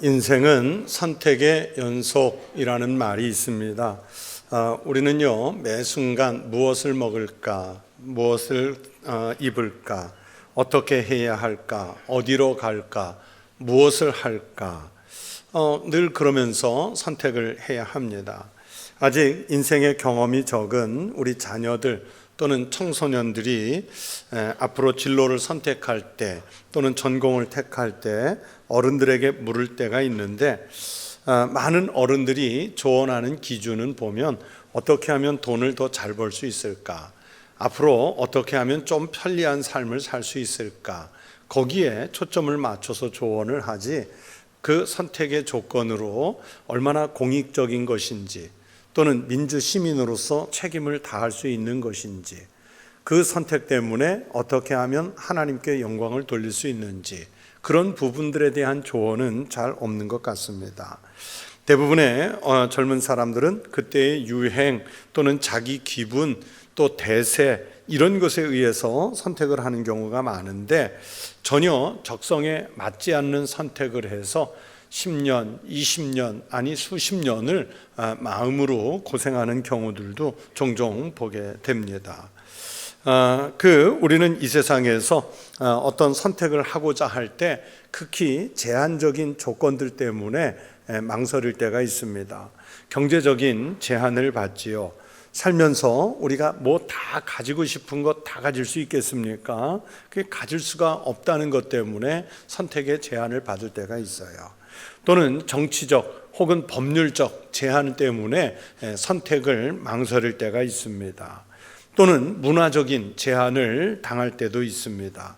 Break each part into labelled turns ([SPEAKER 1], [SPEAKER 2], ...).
[SPEAKER 1] 인생은 선택의 연속이라는 말이 있습니다. 우리는요, 매 순간 무엇을 먹을까, 무엇을 입을까, 어떻게 해야 할까, 어디로 갈까, 무엇을 할까, 늘 그러면서 선택을 해야 합니다. 아직 인생의 경험이 적은 우리 자녀들 또는 청소년들이 앞으로 진로를 선택할 때 또는 전공을 택할 때 어른들에게 물을 때가 있는데, 많은 어른들이 조언하는 기준은 보면 어떻게 하면 돈을 더 잘 벌 수 있을까, 앞으로 어떻게 하면 좀 편리한 삶을 살 수 있을까, 거기에 초점을 맞춰서 조언을 하지, 그 선택의 조건으로 얼마나 공익적인 것인지 또는 민주 시민으로서 책임을 다할 수 있는 것인지, 그 선택 때문에 어떻게 하면 하나님께 영광을 돌릴 수 있는지, 그런 부분들에 대한 조언은 잘 없는 것 같습니다. 대부분의 젊은 사람들은 그때의 유행 또는 자기 기분 또 대세 이런 것에 의해서 선택을 하는 경우가 많은데, 전혀 적성에 맞지 않는 선택을 해서 10년, 20년 아니 수십 년을 마음으로 고생하는 경우들도 종종 보게 됩니다. 우리는 이 세상에서 어떤 선택을 하고자 할 때 극히 제한적인 조건들 때문에 망설일 때가 있습니다. 경제적인 제한을 받지요. 살면서 우리가 뭐 다 가지고 싶은 것 다 가질 수 있겠습니까? 그게 가질 수가 없다는 것 때문에 선택의 제한을 받을 때가 있어요. 또는 정치적 혹은 법률적 제한 때문에 선택을 망설일 때가 있습니다. 또는 문화적인 제한을 당할 때도 있습니다.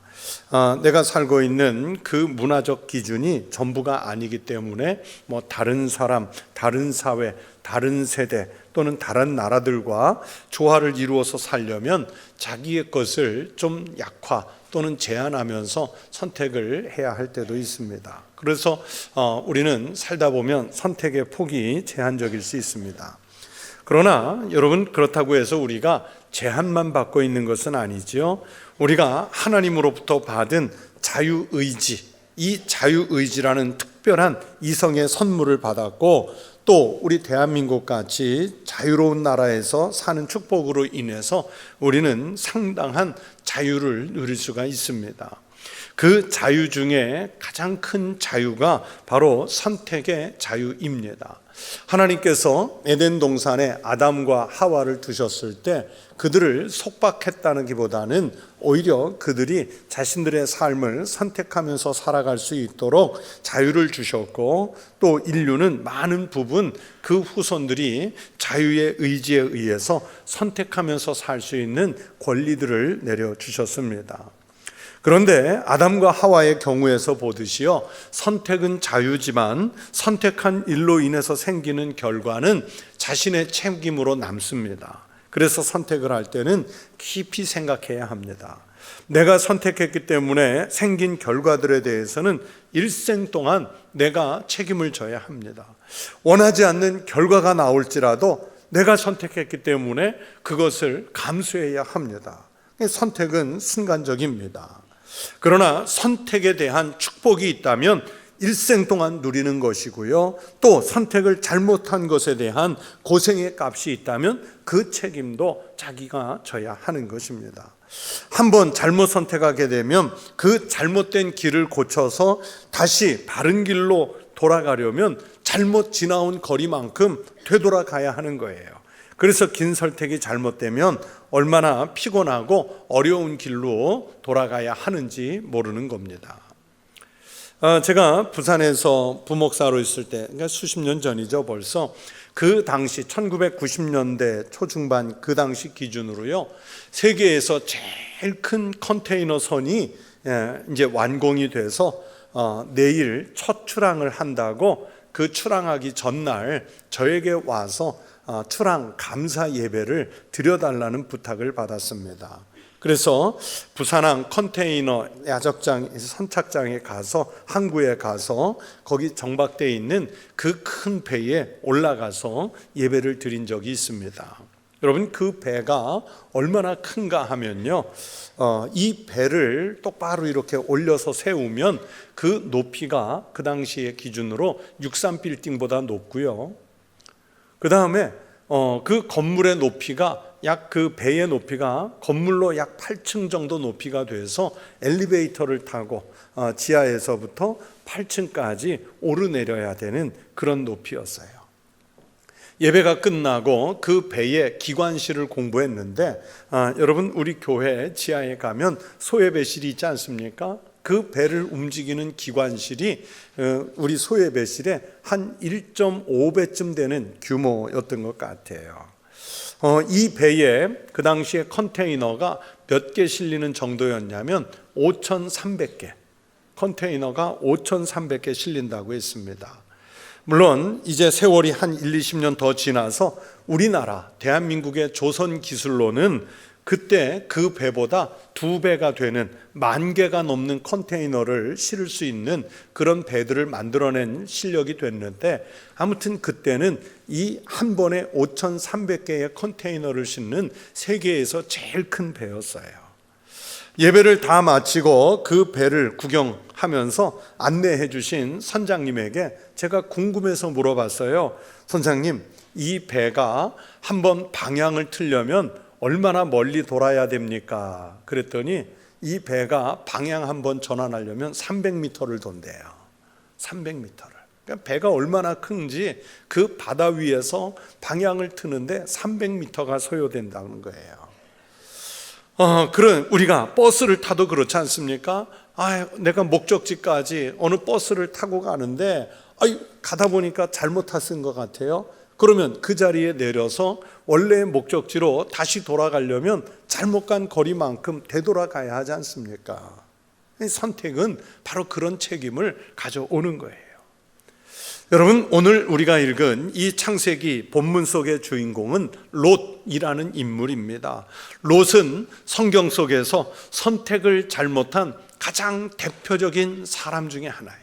[SPEAKER 1] 내가 살고 있는 그 문화적 기준이 전부가 아니기 때문에 다른 사람, 다른 사회, 다른 세대 또는 다른 나라들과 조화를 이루어서 살려면 자기의 것을 좀 약화 또는 제한하면서 선택을 해야 할 때도 있습니다. 그래서 우리는 살다 보면 선택의 폭이 제한적일 수 있습니다. 그러나 여러분, 그렇다고 해서 우리가 제한만 받고 있는 것은 아니죠. 우리가 하나님으로부터 받은 자유의지, 이 자유의지라는 특별한 이성의 선물을 받았고, 또 우리 대한민국 같이 자유로운 나라에서 사는 축복으로 인해서 우리는 상당한 자유를 누릴 수가 있습니다. 그 자유 중에 가장 큰 자유가 바로 선택의 자유입니다. 하나님께서 에덴 동산에 아담과 하와를 두셨을 때 그들을 속박했다는 기보다는 오히려 그들이 자신들의 삶을 선택하면서 살아갈 수 있도록 자유를 주셨고, 또 인류는 많은 부분 그 후손들이 자유의 의지에 의해서 선택하면서 살 수 있는 권리들을 내려주셨습니다. 그런데 아담과 하와의 경우에서 보듯이요, 선택은 자유지만 선택한 일로 인해서 생기는 결과는 자신의 책임으로 남습니다. 그래서 선택을 할 때는 깊이 생각해야 합니다. 내가 선택했기 때문에 생긴 결과들에 대해서는 일생 동안 내가 책임을 져야 합니다. 원하지 않는 결과가 나올지라도 내가 선택했기 때문에 그것을 감수해야 합니다. 선택은 순간적입니다. 그러나 선택에 대한 축복이 있다면 일생 동안 누리는 것이고요, 또 선택을 잘못한 것에 대한 고생의 값이 있다면 그 책임도 자기가 져야 하는 것입니다. 한번 잘못 선택하게 되면 그 잘못된 길을 고쳐서 다시 바른 길로 돌아가려면 잘못 지나온 거리만큼 되돌아가야 하는 거예요. 그래서 긴 선택이 잘못되면 얼마나 피곤하고 어려운 길로 돌아가야 하는지 모르는 겁니다. 제가 부산에서 부목사로 있을 때, 그러니까 수십 년 전이죠 벌써, 그 당시 1990년대 초중반 그 당시 기준으로요, 세계에서 제일 큰 컨테이너 선이 이제 완공이 돼서 내일 첫 출항을 한다고, 그 출항하기 전날 저에게 와서 출항 감사 예배를 드려달라는 부탁을 받았습니다. 그래서 부산항 컨테이너 야적장 선착장에 가서, 항구에 가서 거기 정박되어 있는 그 큰 배에 올라가서 예배를 드린 적이 있습니다. 여러분, 그 배가 얼마나 큰가 하면요, 이 배를 똑바로 이렇게 올려서 세우면 그 높이가 그 당시의 기준으로 63빌딩보다 높고요. 그 다음에 그 건물의 높이가 그 배의 높이가 건물로 약 8층 정도 높이가 돼서 엘리베이터를 타고 지하에서부터 8층까지 오르내려야 되는 그런 높이였어요. 예배가 끝나고 그 배의 기관실을 공부했는데, 여러분, 우리 교회 지하에 가면 소예배실이 있지 않습니까? 그 배를 움직이는 기관실이 우리 소예배실의 한 1.5배쯤 되는 규모였던 것 같아요. 이 배에 그 당시에 컨테이너가 몇 개 실리는 정도였냐면 5,300개, 컨테이너가 5,300개 실린다고 했습니다. 물론 이제 세월이 한 20년 더 지나서 우리나라 대한민국의 조선 기술로는 그때 그 배보다 2배가 되는 10,000개가 넘는 컨테이너를 실을 수 있는 그런 배들을 만들어낸 실력이 됐는데, 아무튼 그때는 이 한 번에 5,300개의 컨테이너를 싣는 세계에서 제일 큰 배였어요. 예배를 다 마치고 그 배를 구경하면서 안내해 주신 선장님에게 제가 궁금해서 물어봤어요. 선장님, 이 배가 한번 방향을 틀려면 얼마나 멀리 돌아야 됩니까? 그랬더니 이 배가 방향 한번 전환하려면 300m를 돈대요. 300m를. 그러니까 배가 얼마나 큰지 그 바다 위에서 방향을 트는데 300m가 소요된다는 거예요. 그런 우리가 버스를 타도 그렇지 않습니까? 내가 목적지까지 어느 버스를 타고 가는데 가다 보니까 잘못 탔은 것 같아요. 그러면 그 자리에 내려서 원래의 목적지로 다시 돌아가려면 잘못 간 거리만큼 되돌아가야 하지 않습니까? 선택은 바로 그런 책임을 가져오는 거예요. 여러분, 오늘 우리가 읽은 이 창세기 본문 속의 주인공은 롯이라는 인물입니다. 롯은 성경 속에서 선택을 잘못한 가장 대표적인 사람 중에 하나예요.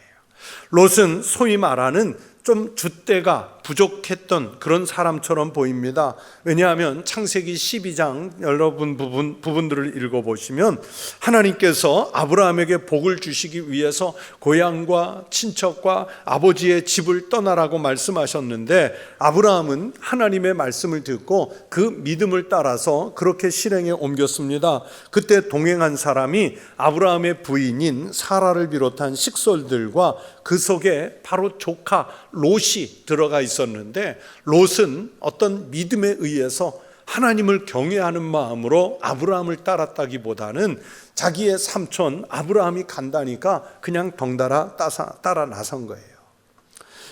[SPEAKER 1] 롯은 소위 말하는 좀 줏대가 부족했던 그런 사람처럼 보입니다. 왜냐하면 창세기 12장 여러분 부분들을 읽어보시면 하나님께서 아브라함에게 복을 주시기 위해서 고향과 친척과 아버지의 집을 떠나라고 말씀하셨는데, 아브라함은 하나님의 말씀을 듣고 그 믿음을 따라서 그렇게 실행에 옮겼습니다. 그때 동행한 사람이 아브라함의 부인인 사라를 비롯한 식솔들과 그 속에 바로 조카 롯이 들어가 있었는데, 롯은 어떤 믿음에 의해서 하나님을 경외하는 마음으로 아브라함을 따랐다기보다는 자기의 삼촌 아브라함이 간다니까 그냥 덩달아 따라 나선 거예요.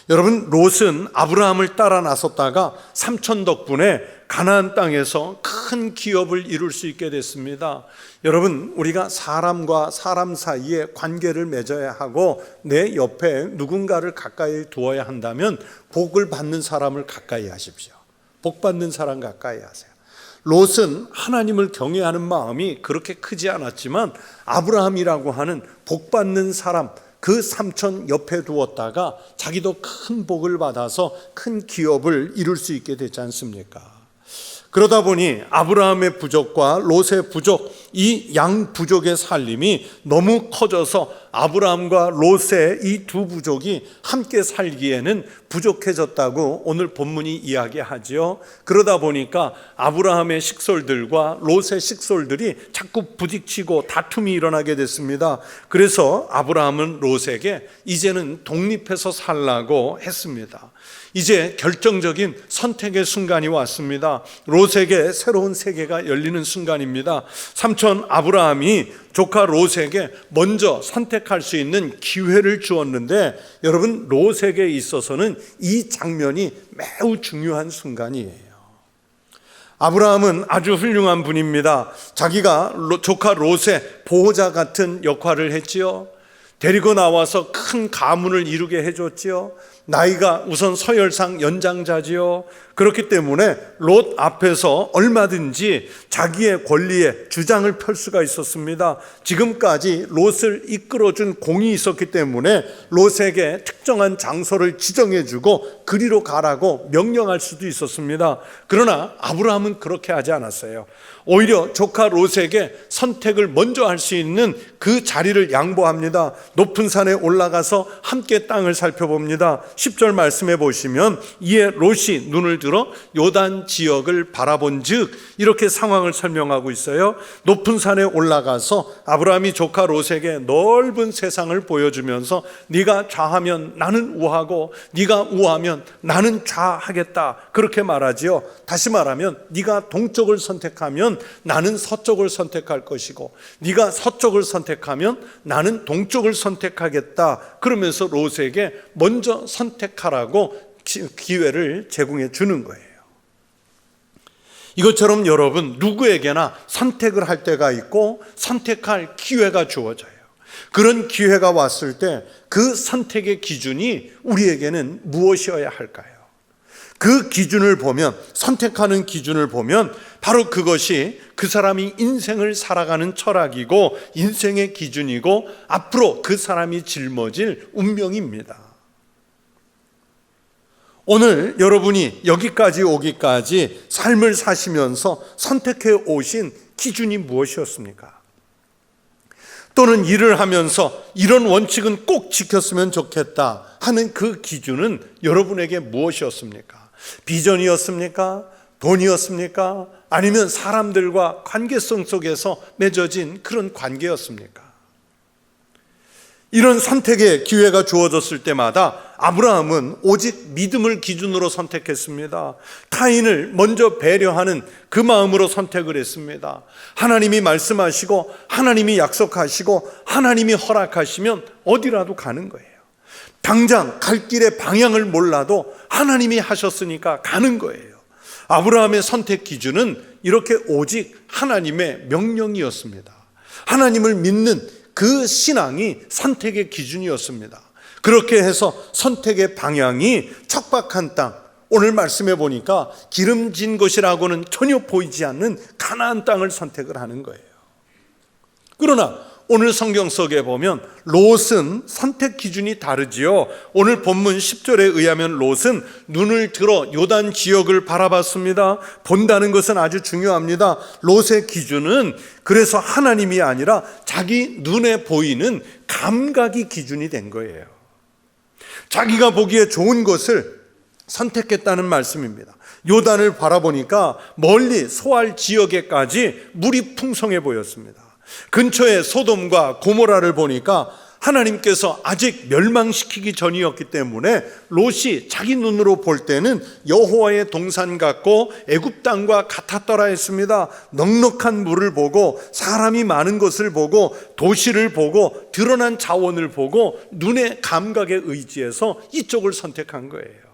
[SPEAKER 1] 여러분, 롯은 아브라함을 따라 나섰다가 삼촌 덕분에 가나안 땅에서 큰 기업을 이룰 수 있게 됐습니다. 여러분, 우리가 사람과 사람 사이에 관계를 맺어야 하고 내 옆에 누군가를 가까이 두어야 한다면 복을 받는 사람을 가까이 하십시오. 복 받는 사람 가까이 하세요. 롯은 하나님을 경외하는 마음이 그렇게 크지 않았지만 아브라함이라고 하는 복 받는 사람, 그 삼촌 옆에 두었다가 자기도 큰 복을 받아서 큰 기업을 이룰 수 있게 되지 않습니까? 그러다 보니 아브라함의 부족과 롯의 부족, 이 양 부족의 살림이 너무 커져서 아브라함과 롯의 이 두 부족이 함께 살기에는 부족해졌다고 오늘 본문이 이야기하지요. 그러다 보니까 아브라함의 식솔들과 롯의 식솔들이 자꾸 부딪히고 다툼이 일어나게 됐습니다. 그래서 아브라함은 롯에게 이제는 독립해서 살라고 했습니다. 이제 결정적인 선택의 순간이 왔습니다. 롯에게 새로운 세계가 열리는 순간입니다. 삼촌 아브라함이 조카 롯에게 먼저 선택할 수 있는 기회를 주었는데, 여러분, 롯에게 있어서는 이 장면이 매우 중요한 순간이에요. 아브라함은 아주 훌륭한 분입니다. 자기가 조카 롯의 보호자 같은 역할을 했지요. 데리고 나와서 큰 가문을 이루게 해줬지요. 나이가 우선 서열상 연장자지요. 그렇기 때문에 롯 앞에서 얼마든지 자기의 권리에 주장을 펼 수가 있었습니다. 지금까지 롯을 이끌어준 공이 있었기 때문에 롯에게 특정한 장소를 지정해주고 그리로 가라고 명령할 수도 있었습니다. 그러나 아브라함은 그렇게 하지 않았어요. 오히려 조카 롯에게 선택을 먼저 할 수 있는 그 자리를 양보합니다. 높은 산에 올라가서 함께 땅을 살펴봅니다. 10절 말씀해 보시면 이에 롯이 눈을 들어 요단 지역을 바라본 즉, 이렇게 상황을 설명하고 있어요. 높은 산에 올라가서 아브라함이 조카 롯에게 넓은 세상을 보여주면서 네가 좌하면 나는 우하고 네가 우하면 나는 좌하겠다, 그렇게 말하지요. 다시 말하면 네가 동쪽을 선택하면 나는 서쪽을 선택할 것이고 네가 서쪽을 선택하면 나는 동쪽을 선택하겠다, 그러면서 롯에게 먼저 선택하라고 기회를 제공해 주는 거예요. 이것처럼 여러분, 누구에게나 선택을 할 때가 있고 선택할 기회가 주어져요. 그런 기회가 왔을 때 그 선택의 기준이 우리에게는 무엇이어야 할까요? 그 기준을 보면, 선택하는 기준을 보면 바로 그것이 그 사람이 인생을 살아가는 철학이고 인생의 기준이고 앞으로 그 사람이 짊어질 운명입니다. 오늘 여러분이 여기까지 오기까지 삶을 사시면서 선택해 오신 기준이 무엇이었습니까? 또는 일을 하면서 이런 원칙은 꼭 지켰으면 좋겠다 하는 그 기준은 여러분에게 무엇이었습니까? 비전이었습니까? 돈이었습니까? 아니면 사람들과 관계성 속에서 맺어진 그런 관계였습니까? 이런 선택의 기회가 주어졌을 때마다 아브라함은 오직 믿음을 기준으로 선택했습니다. 타인을 먼저 배려하는 그 마음으로 선택을 했습니다. 하나님이 말씀하시고 하나님이 약속하시고 하나님이 허락하시면 어디라도 가는 거예요. 당장 갈 길의 방향을 몰라도 하나님이 하셨으니까 가는 거예요. 아브라함의 선택 기준은 이렇게 오직 하나님의 명령이었습니다. 하나님을 믿는 그 신앙이 선택의 기준이었습니다. 그렇게 해서 선택의 방향이 척박한 땅, 오늘 말씀해 보니까 기름진 곳이라고는 전혀 보이지 않는 가나안 땅을 선택을 하는 거예요. 그러나 오늘 성경 속에 보면 롯은 선택 기준이 다르지요. 오늘 본문 10절에 의하면 롯은 눈을 들어 요단 지역을 바라봤습니다. 본다는 것은 아주 중요합니다. 롯의 기준은 그래서 하나님이 아니라 자기 눈에 보이는 감각이 기준이 된 거예요. 자기가 보기에 좋은 것을 선택했다는 말씀입니다. 요단을 바라보니까 멀리 소알 지역에까지 물이 풍성해 보였습니다. 근처에 소돔과 고모라를 보니까 하나님께서 아직 멸망시키기 전이었기 때문에 롯이 자기 눈으로 볼 때는 여호와의 동산 같고 애굽 땅과 같았더라 했습니다. 넉넉한 물을 보고 사람이 많은 것을 보고 도시를 보고 드러난 자원을 보고 눈의 감각에 의지해서 이쪽을 선택한 거예요.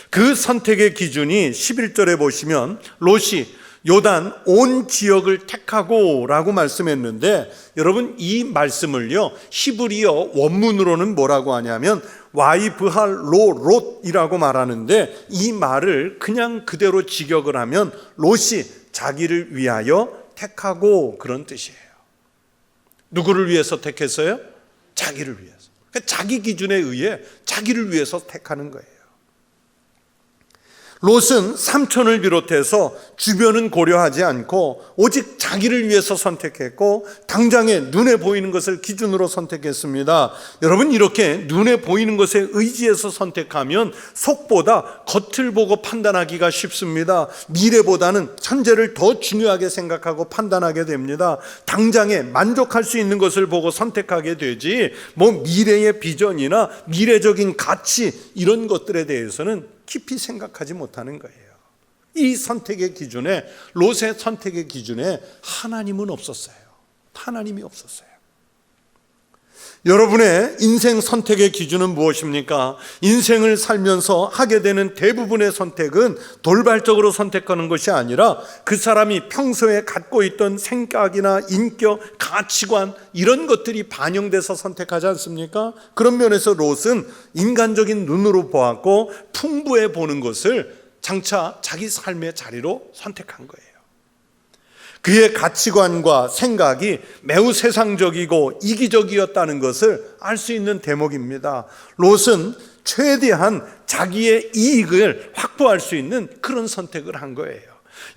[SPEAKER 1] 그 선택의 기준이 11절에 보시면 롯이 요단 온 지역을 택하고 라고 말씀했는데, 여러분 이 말씀을요 히브리어 원문으로는 뭐라고 하냐면 와이브할로롯이라고 말하는데, 이 말을 그냥 그대로 직역을 하면 롯이 자기를 위하여 택하고, 그런 뜻이에요. 누구를 위해서 택했어요? 자기를 위해서. 그러니까 자기 기준에 의해 자기를 위해서 택하는 거예요. 롯은 삼촌을 비롯해서 주변은 고려하지 않고 오직 자기를 위해서 선택했고 당장에 눈에 보이는 것을 기준으로 선택했습니다. 여러분, 이렇게 눈에 보이는 것에 의지해서 선택하면 속보다 겉을 보고 판단하기가 쉽습니다. 미래보다는 현재를 더 중요하게 생각하고 판단하게 됩니다. 당장에 만족할 수 있는 것을 보고 선택하게 되지, 미래의 비전이나 미래적인 가치 이런 것들에 대해서는 깊이 생각하지 못하는 거예요. 이 선택의 기준에, 롯의 선택의 기준에 하나님은 없었어요. 하나님이 없었어요. 여러분의 인생 선택의 기준은 무엇입니까? 인생을 살면서 하게 되는 대부분의 선택은 돌발적으로 선택하는 것이 아니라 그 사람이 평소에 갖고 있던 생각이나 인격, 가치관 이런 것들이 반영돼서 선택하지 않습니까? 그런 면에서 롯은 인간적인 눈으로 보았고 풍부해 보는 것을 장차 자기 삶의 자리로 선택한 거예요. 그의 가치관과 생각이 매우 세상적이고 이기적이었다는 것을 알 수 있는 대목입니다. 롯은 최대한 자기의 이익을 확보할 수 있는 그런 선택을 한 거예요.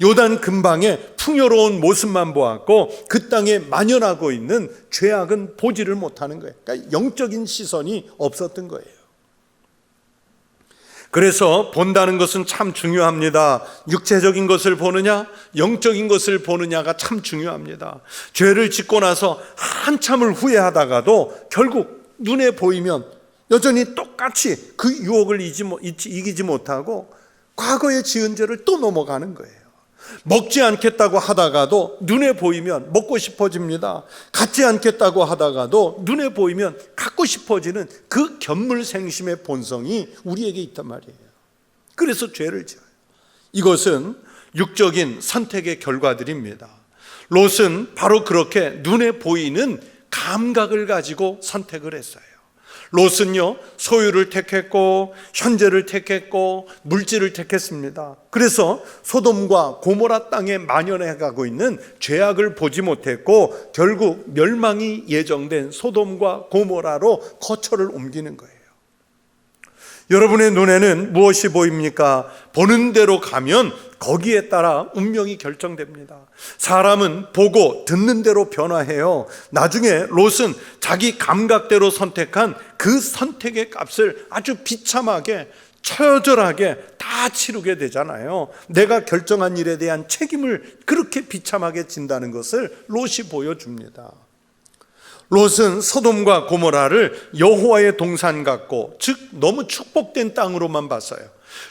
[SPEAKER 1] 요단 근방의 풍요로운 모습만 보았고 그 땅에 만연하고 있는 죄악은 보지를 못하는 거예요. 그러니까 영적인 시선이 없었던 거예요. 그래서 본다는 것은 참 중요합니다. 육체적인 것을 보느냐, 영적인 것을 보느냐가 참 중요합니다. 죄를 짓고 나서 한참을 후회하다가도 결국 눈에 보이면 여전히 똑같이 그 유혹을 이기지 못하고 과거에 지은 죄를 또 넘어가는 거예요. 먹지 않겠다고 하다가도 눈에 보이면 먹고 싶어집니다. 갖지 않겠다고 하다가도 눈에 보이면 갖고 싶어지는 그 견물생심의 본성이 우리에게 있단 말이에요. 그래서 죄를 지어요. 이것은 육적인 선택의 결과들입니다. 롯은 바로 그렇게 눈에 보이는 감각을 가지고 선택을 했어요. 롯은요, 소유를 택했고 현재를 택했고 물질을 택했습니다. 그래서 소돔과 고모라 땅에 만연해 가고 있는 죄악을 보지 못했고 결국 멸망이 예정된 소돔과 고모라로 거처를 옮기는 거예요. 여러분의 눈에는 무엇이 보입니까? 보는 대로 가면 거기에 따라 운명이 결정됩니다. 사람은 보고 듣는 대로 변화해요. 나중에 롯은 자기 감각대로 선택한 그 선택의 값을 아주 비참하게 처절하게 다 치르게 되잖아요. 내가 결정한 일에 대한 책임을 그렇게 비참하게 진다는 것을 롯이 보여줍니다. 롯은 소돔과 고모라를 여호와의 동산 같고 즉 너무 축복된 땅으로만 봤어요.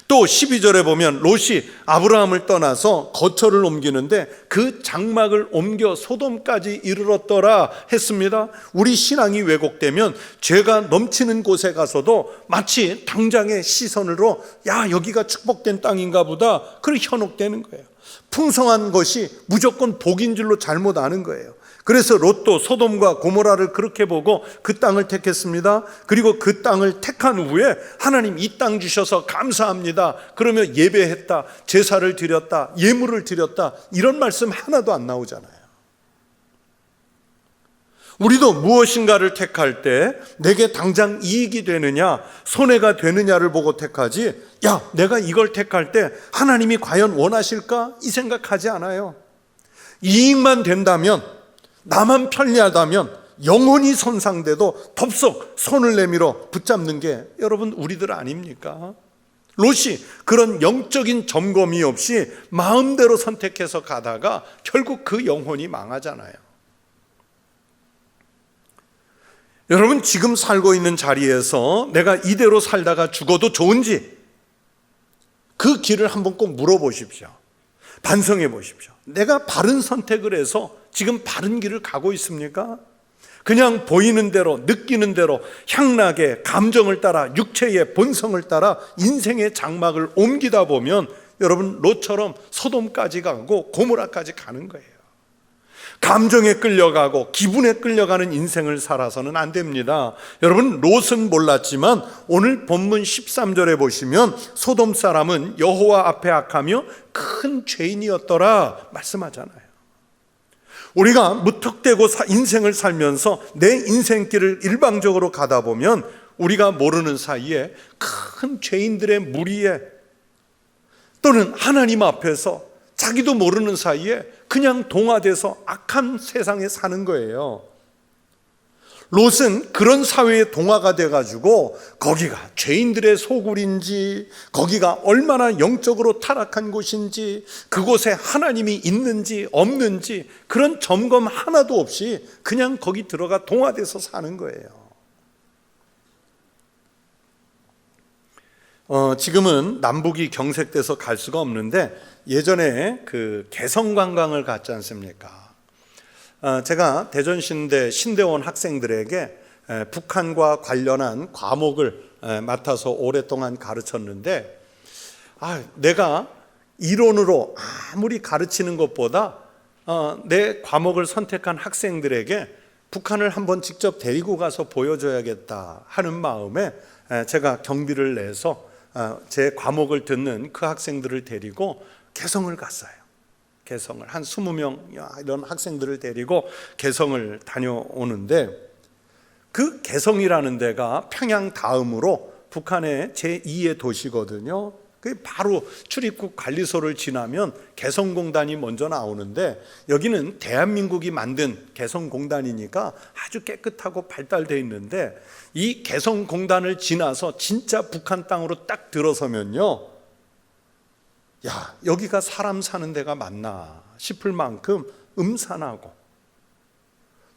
[SPEAKER 1] 또 12절에 보면 롯이 아브라함을 떠나서 거처를 옮기는데 그 장막을 옮겨 소돔까지 이르렀더라 했습니다. 우리 신앙이 왜곡되면 죄가 넘치는 곳에 가서도 마치 당장의 시선으로 야 여기가 축복된 땅인가 보다 그렇게 현혹되는 거예요. 풍성한 것이 무조건 복인 줄로 잘못 아는 거예요. 그래서 롯도 소돔과 고모라를 그렇게 보고 그 땅을 택했습니다. 그리고 그 땅을 택한 후에 하나님 이 땅 주셔서 감사합니다. 그러며 예배했다, 제사를 드렸다, 예물을 드렸다 이런 말씀 하나도 안 나오잖아요. 우리도 무엇인가를 택할 때 내게 당장 이익이 되느냐 손해가 되느냐를 보고 택하지 야 내가 이걸 택할 때 하나님이 과연 원하실까? 이 생각하지 않아요. 이익만 된다면 나만 편리하다면 영혼이 손상돼도 덥석 손을 내밀어 붙잡는 게 여러분 우리들 아닙니까? 롯이 그런 영적인 점검이 없이 마음대로 선택해서 가다가 결국 그 영혼이 망하잖아요. 여러분 지금 살고 있는 자리에서 내가 이대로 살다가 죽어도 좋은지 그 길을 한번 꼭 물어보십시오. 반성해 보십시오. 내가 바른 선택을 해서 지금 바른 길을 가고 있습니까? 그냥 보이는 대로 느끼는 대로 향락의 감정을 따라 육체의 본성을 따라 인생의 장막을 옮기다 보면 여러분 롯처럼 소돔까지 가고 고모라까지 가는 거예요. 감정에 끌려가고 기분에 끌려가는 인생을 살아서는 안 됩니다. 여러분 롯은 몰랐지만 오늘 본문 13절에 보시면 소돔 사람은 여호와 앞에 악하며 큰 죄인이었더라 말씀하잖아요. 우리가 무턱대고 인생을 살면서 내 인생길을 일방적으로 가다 보면 우리가 모르는 사이에 큰 죄인들의 무리에 또는 하나님 앞에서 자기도 모르는 사이에 그냥 동화돼서 악한 세상에 사는 거예요. 롯은 그런 사회의 동화가 돼가지고 거기가 죄인들의 소굴인지 거기가 얼마나 영적으로 타락한 곳인지 그곳에 하나님이 있는지 없는지 그런 점검 하나도 없이 그냥 거기 들어가 동화돼서 사는 거예요. 지금은 남북이 경색돼서 갈 수가 없는데 예전에 그 개성관광을 갔지 않습니까? 제가 대전신대 신대원 학생들에게 북한과 관련한 과목을 맡아서 오랫동안 가르쳤는데, 내가 이론으로 아무리 가르치는 것보다 내 과목을 선택한 학생들에게 북한을 한번 직접 데리고 가서 보여줘야겠다 하는 마음에 제가 경비를 내서 제 과목을 듣는 그 학생들을 데리고 개성을 갔어요. 개성을 한 20명 이런 학생들을 데리고 개성을 다녀오는데, 그 개성이라는 데가 평양 다음으로 북한의 제2의 도시거든요. 바로 출입국 관리소를 지나면 개성공단이 먼저 나오는데, 여기는 대한민국이 만든 개성공단이니까 아주 깨끗하고 발달되어 있는데, 이 개성공단을 지나서 진짜 북한 땅으로 딱 들어서면요, 야, 여기가 사람 사는 데가 맞나 싶을 만큼 음산하고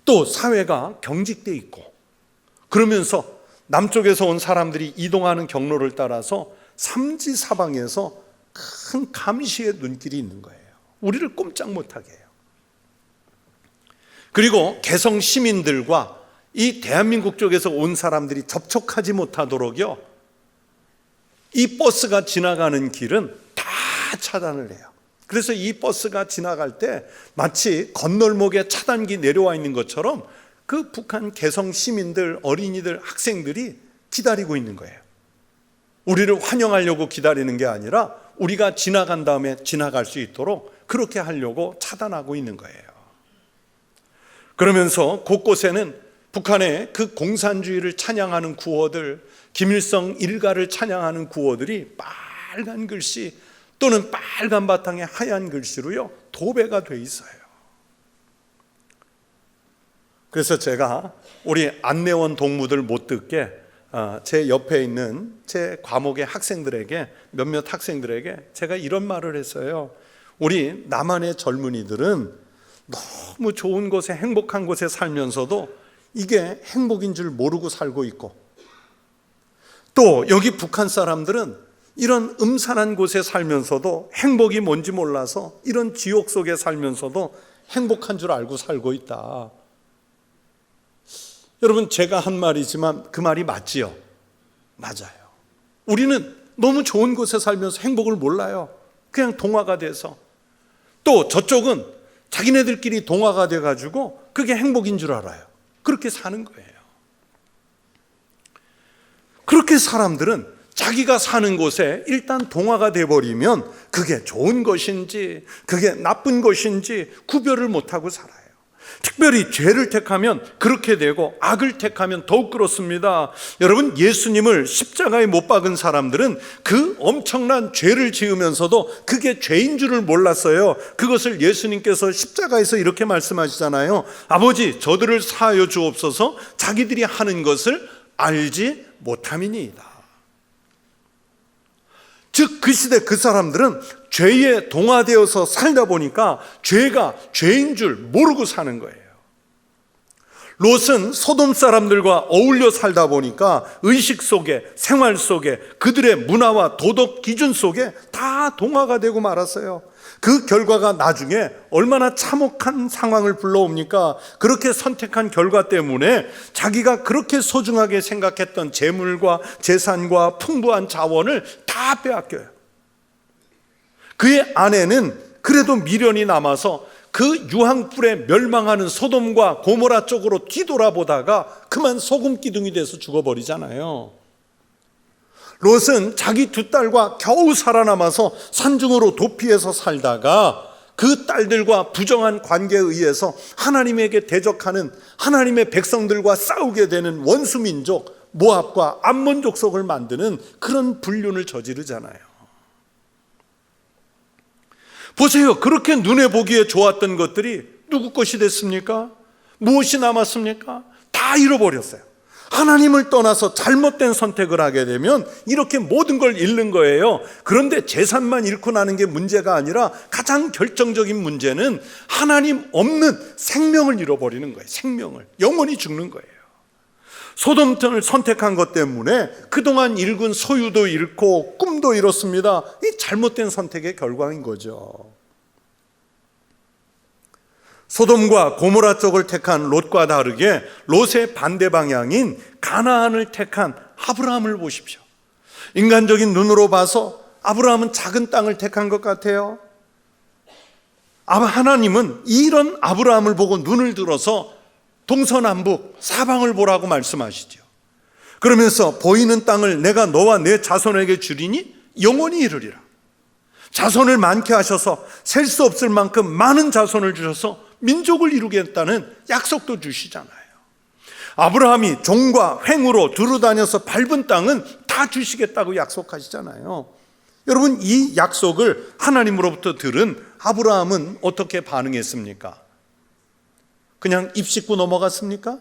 [SPEAKER 1] 또 사회가 경직돼 있고, 그러면서 남쪽에서 온 사람들이 이동하는 경로를 따라서 삼지사방에서 큰 감시의 눈길이 있는 거예요. 우리를 꼼짝 못하게 해요. 그리고 개성 시민들과 이 대한민국 쪽에서 온 사람들이 접촉하지 못하도록요, 이 버스가 지나가는 길은 다 차단을 해요. 그래서 이 버스가 지나갈 때 마치 건널목에 차단기 내려와 있는 것처럼 그 북한 개성 시민들, 어린이들, 학생들이 기다리고 있는 거예요. 우리를 환영하려고 기다리는 게 아니라 우리가 지나간 다음에 지나갈 수 있도록 그렇게 하려고 차단하고 있는 거예요. 그러면서 곳곳에는 북한의 그 공산주의를 찬양하는 구호들, 김일성 일가를 찬양하는 구호들이 빨간 글씨 또는 빨간 바탕에 하얀 글씨로요, 도배가 돼 있어요. 그래서 제가 우리 안내원 동무들 못 듣게 제 옆에 있는 제 과목의 학생들에게, 몇몇 학생들에게 제가 이런 말을 했어요. 우리 남한의 젊은이들은 너무 좋은 곳에, 행복한 곳에 살면서도 이게 행복인 줄 모르고 살고 있고, 또 여기 북한 사람들은 이런 음산한 곳에 살면서도 행복이 뭔지 몰라서 이런 지옥 속에 살면서도 행복한 줄 알고 살고 있다. 여러분, 제가 한 말이지만 그 말이 맞지요? 맞아요. 우리는 너무 좋은 곳에 살면서 행복을 몰라요. 그냥 동화가 돼서. 또 저쪽은 자기네들끼리 동화가 돼가지고 그게 행복인 줄 알아요. 그렇게 사는 거예요. 그렇게 사람들은 자기가 사는 곳에 일단 동화가 돼버리면 그게 좋은 것인지 그게 나쁜 것인지 구별을 못하고 살아요. 특별히 죄를 택하면 그렇게 되고 악을 택하면 더욱 그렇습니다. 여러분, 예수님을 십자가에 못 박은 사람들은 그 엄청난 죄를 지으면서도 그게 죄인 줄을 몰랐어요. 그것을 예수님께서 십자가에서 이렇게 말씀하시잖아요. 아버지, 저들을 사하여 주옵소서, 자기들이 하는 것을 알지 못함이니이다. 즉 그 시대 그 사람들은 죄에 동화되어서 살다 보니까 죄가 죄인 줄 모르고 사는 거예요. 롯은 소돔 사람들과 어울려 살다 보니까 의식 속에, 생활 속에, 그들의 문화와 도덕 기준 속에 다 동화가 되고 말았어요. 그 결과가 나중에 얼마나 참혹한 상황을 불러옵니까? 그렇게 선택한 결과 때문에 자기가 그렇게 소중하게 생각했던 재물과 재산과 풍부한 자원을 다 빼앗겨요. 그의 아내는 그래도 미련이 남아서 그 유황불에 멸망하는 소돔과 고모라 쪽으로 뒤돌아보다가 그만 소금기둥이 돼서 죽어버리잖아요. 롯은 자기 두 딸과 겨우 살아남아서 산중으로 도피해서 살다가 그 딸들과 부정한 관계에 의해서 하나님에게 대적하는 하나님의 백성들과 싸우게 되는 원수민족 모압과 암몬 족속을 만드는 그런 불륜을 저지르잖아요. 보세요. 그렇게 눈에 보기에 좋았던 것들이 누구 것이 됐습니까? 무엇이 남았습니까? 다 잃어버렸어요. 하나님을 떠나서 잘못된 선택을 하게 되면 이렇게 모든 걸 잃는 거예요. 그런데 재산만 잃고 나는 게 문제가 아니라 가장 결정적인 문제는 하나님 없는 생명을 잃어버리는 거예요. 생명을. 영원히 죽는 거예요. 소돔을 선택한 것 때문에 그동안 잃은 소유도 잃고 꿈도 잃었습니다. 이 잘못된 선택의 결과인 거죠. 소돔과 고모라 쪽을 택한 롯과 다르게 롯의 반대 방향인 가나안을 택한 아브라함을 보십시오. 인간적인 눈으로 봐서 아브라함은 작은 땅을 택한 것 같아요. 하나님은 이런 아브라함을 보고 눈을 들어서 동서남북 사방을 보라고 말씀하시죠. 그러면서 보이는 땅을 내가 너와 내 자손에게 주리니 영원히 이르리라. 자손을 많게 하셔서 셀 수 없을 만큼 많은 자손을 주셔서 민족을 이루겠다는 약속도 주시잖아요. 아브라함이 종과 횡으로 두루 다녀서 밟은 땅은 다 주시겠다고 약속하시잖아요. 여러분, 이 약속을 하나님으로부터 들은 아브라함은 어떻게 반응했습니까? 그냥 입 씻고 넘어갔습니까?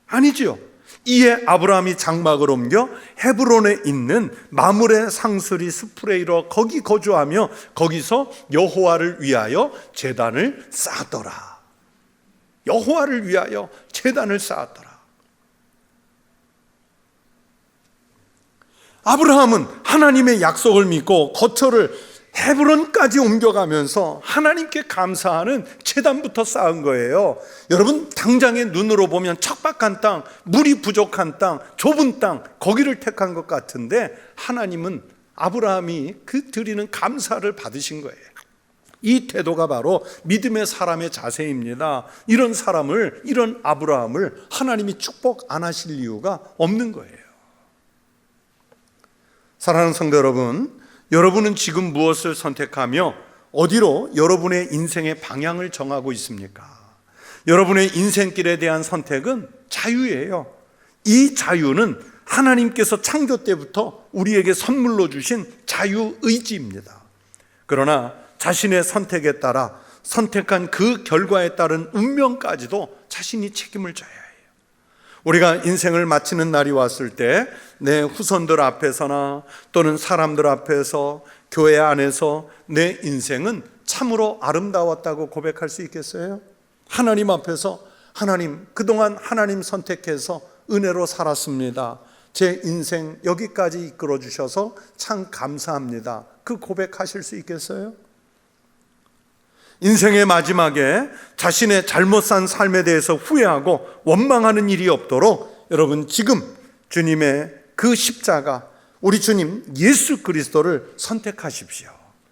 [SPEAKER 1] 아니죠. 이에 아브라함이 장막을 옮겨 헤브론에 있는 마므레 상수리 숲에 이르러 거기 거주하며 거기서 여호와를 위하여 제단을 쌓았더라. 여호와를 위하여 제단을 쌓았더라. 아브라함은 하나님의 약속을 믿고 거처를 헤브론까지 옮겨가면서 하나님께 감사하는 제단부터 쌓은 거예요. 여러분, 당장의 눈으로 보면 척박한 땅, 물이 부족한 땅, 좁은 땅, 거기를 택한 것 같은데 하나님은 아브라함이 그 드리는 감사를 받으신 거예요. 이 태도가 바로 믿음의 사람의 자세입니다. 이런 사람을, 이런 아브라함을 하나님이 축복 안 하실 이유가 없는 거예요. 사랑하는 성도 여러분, 여러분은 지금 무엇을 선택하며 어디로 여러분의 인생의 방향을 정하고 있습니까? 여러분의 인생길에 대한 선택은 자유예요. 이 자유는 하나님께서 창조 때부터 우리에게 선물로 주신 자유의지입니다. 그러나 자신의 선택에 따라 선택한 그 결과에 따른 운명까지도 자신이 책임을 져야 해요. 우리가 인생을 마치는 날이 왔을 때 내 후손들 앞에서나 또는 사람들 앞에서, 교회 안에서 내 인생은 참으로 아름다웠다고 고백할 수 있겠어요? 하나님 앞에서, 하나님, 그동안 하나님 선택해서 은혜로 살았습니다. 제 인생 여기까지 이끌어 주셔서 참 감사합니다. 그 고백하실 수 있겠어요? 인생의 마지막에 자신의 잘못 산 삶에 대해서 후회하고 원망하는 일이 없도록 여러분, 지금 주님의 그 십자가, 우리 주님 예수 그리스도를 선택하십시오.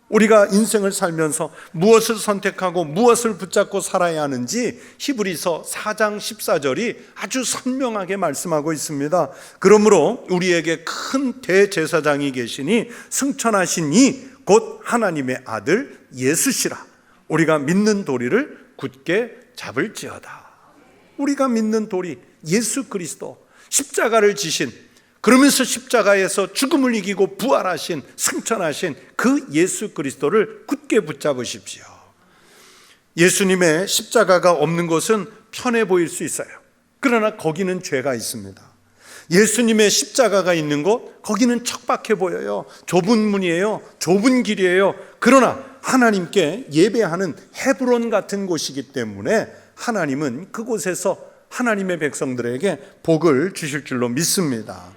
[SPEAKER 1] 우리가 인생을 살면서 무엇을 선택하고 무엇을 붙잡고 살아야 하는지 히브리서 4장 14절이 아주 선명하게 말씀하고 있습니다. 그러므로 우리에게 큰 대제사장이 계시니 승천하신 이 곧 하나님의 아들 예수시라. 우리가 믿는 도리를 굳게 잡을지어다. 우리가 믿는 도리, 예수 그리스도, 십자가를 지신, 그러면서 십자가에서 죽음을 이기고 부활하신, 승천하신 그 예수 그리스도를 굳게 붙잡으십시오. 예수님의 십자가가 없는 곳은 편해 보일 수 있어요. 그러나 거기는 죄가 있습니다. 예수님의 십자가가 있는 곳, 거기는 척박해 보여요. 좁은 문이에요. 좁은 길이에요. 그러나 하나님께 예배하는 헤브론 같은 곳이기 때문에 하나님은 그곳에서 하나님의 백성들에게 복을 주실 줄로 믿습니다.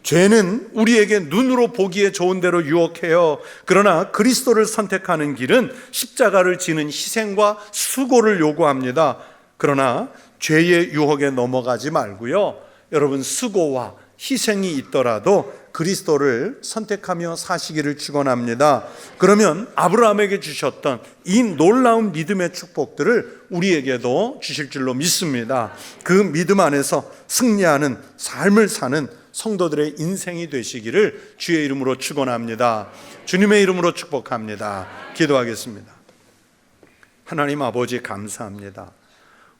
[SPEAKER 1] 죄는 우리에게 눈으로 보기에 좋은 대로 유혹해요. 그러나 그리스도를 선택하는 길은 십자가를 지는 희생과 수고를 요구합니다. 그러나 죄의 유혹에 넘어가지 말고요, 여러분, 수고와 희생이 있더라도 그리스도를 선택하며 사시기를 축원합니다. 그러면 아브라함에게 주셨던 이 놀라운 믿음의 축복들을 우리에게도 주실 줄로 믿습니다. 그 믿음 안에서 승리하는 삶을 사는 성도들의 인생이 되시기를 주의 이름으로 축원합니다. 주님의 이름으로 축복합니다. 기도하겠습니다. 하나님 아버지, 감사합니다.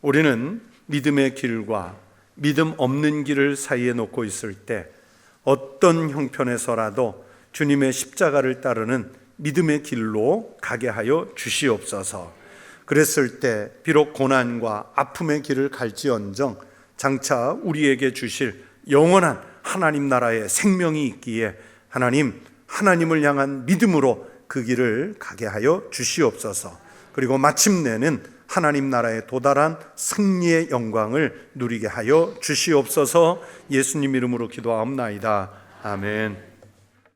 [SPEAKER 1] 우리는 믿음의 길과 믿음 없는 길을 사이에 놓고 있을 때 어떤 형편에서라도 주님의 십자가를 따르는 믿음의 길로 가게 하여 주시옵소서. 그랬을 때 비록 고난과 아픔의 길을 갈지언정 장차 우리에게 주실 영원한 하나님 나라의 생명이 있기에 하나님을 향한 믿음으로 그 길을 가게 하여 주시옵소서. 그리고 마침내는 하나님 나라에 도달한 승리의 영광을 누리게 하여 주시옵소서. 예수님 이름으로 기도하옵나이다. 아멘.